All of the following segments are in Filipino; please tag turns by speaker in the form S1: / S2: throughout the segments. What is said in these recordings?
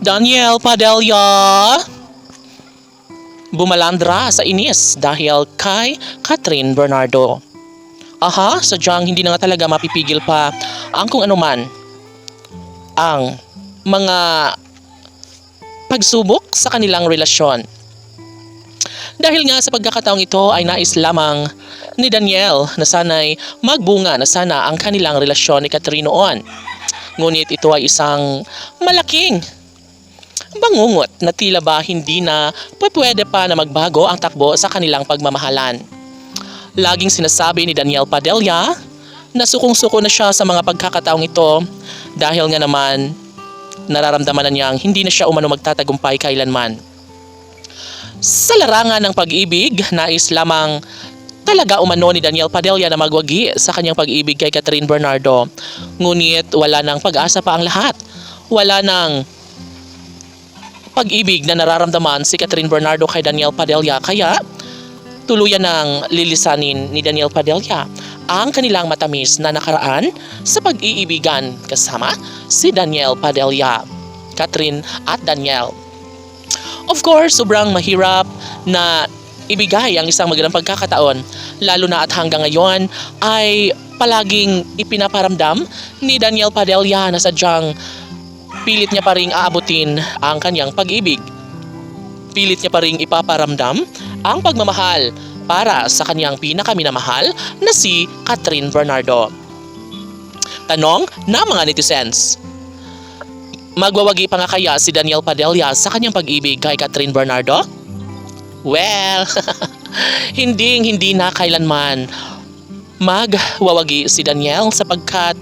S1: Daniel Padilla bumalandra sa inis dahil kay Catherine Bernardo. Aha, sadyang hindi na nga talaga mapipigil pa ang kung anuman ang mga pagsubok sa kanilang relasyon. Dahil nga sa pagkakataong ito ay nais lamang ni Daniel na sana'y magbunga na sana ang kanilang relasyon ni Catherine noon. Ngunit ito ay isang malaking bangungot na tila ba hindi na pwede pa na magbago ang takbo sa kanilang pagmamahalan. Laging sinasabi ni Daniel Padilla na sukong-suko na siya sa mga pagkakataong ito dahil nga naman nararamdaman na niyang hindi na siya umano magtatagumpay kailanman. Sa larangan ng pag-ibig, nais lamang talaga umano ni Daniel Padilla na magwagi sa kanyang pag-ibig kay Catherine Bernardo. Ngunit wala nang pag-asa pa ang lahat. Wala nang pag-ibig na nararamdaman si Catherine Bernardo kay Daniel Padilla, kaya tuluyan ng lilisanin ni Daniel Padilla ang kanilang matamis na nakaraan sa pag-iibigan kasama si Daniel Padilla, Catherine at Daniel. Of course, sobrang mahirap na ibigay ang isang magandang pagkakataon, lalo na at hanggang ngayon ay palaging ipinaparamdam ni Daniel Padilla na sadyang pilit niya pa ring aabutin ang kanyang pag-ibig. Pilit niya pa ring ipaparamdam ang pagmamahal para sa kanyang pinakaminamahal na si Catherine Bernardo. Tanong na mga netizens, magwawagi pa nga kaya si Daniel Padilla sa kanyang pag-ibig kay Catherine Bernardo? Well, hindi na kailanman magwawagi si Daniel sapagkat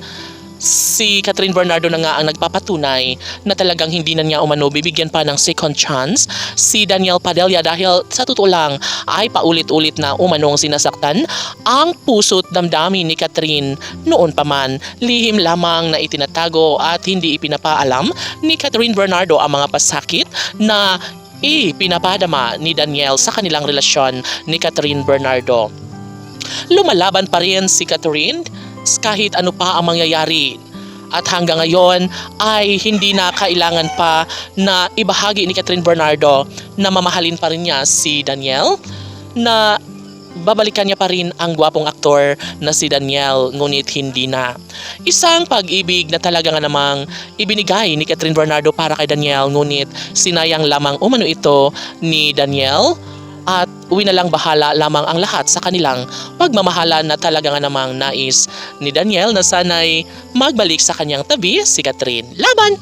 S1: si Catherine Bernardo na nga ang nagpapatunay na talagang hindi na niya umano bibigyan pa ng second chance si Daniel Padilla dahil sa totoo lang ay paulit-ulit na umanong sinasaktan ang puso't damdamin ni Catherine noon pa man. Lihim lamang na itinatago at hindi ipinapaalam ni Catherine Bernardo ang mga pasakit na ipinapadama ni Daniel sa kanilang relasyon ni Catherine Bernardo. Lumalaban pa rin si Catherine kahit ano pa ang mangyayari. At hanggang ngayon ay hindi na kailangan pa na ibahagi ni Catherine Bernardo na mamahalin pa rin niya si Daniel, na babalikan niya pa rin ang gwapong aktor na si Daniel, ngunit hindi na. Isang pag-ibig na talaga nga namang ibinigay ni Catherine Bernardo para kay Daniel, ngunit sinayang lamang umano ito ni Daniel at uwi na lang bahala lamang ang lahat sa kanilang pagmamahalan na talaga nga namang nais ni Daniel na sana'y magbalik sa kanyang tabi si Catherine. Laban!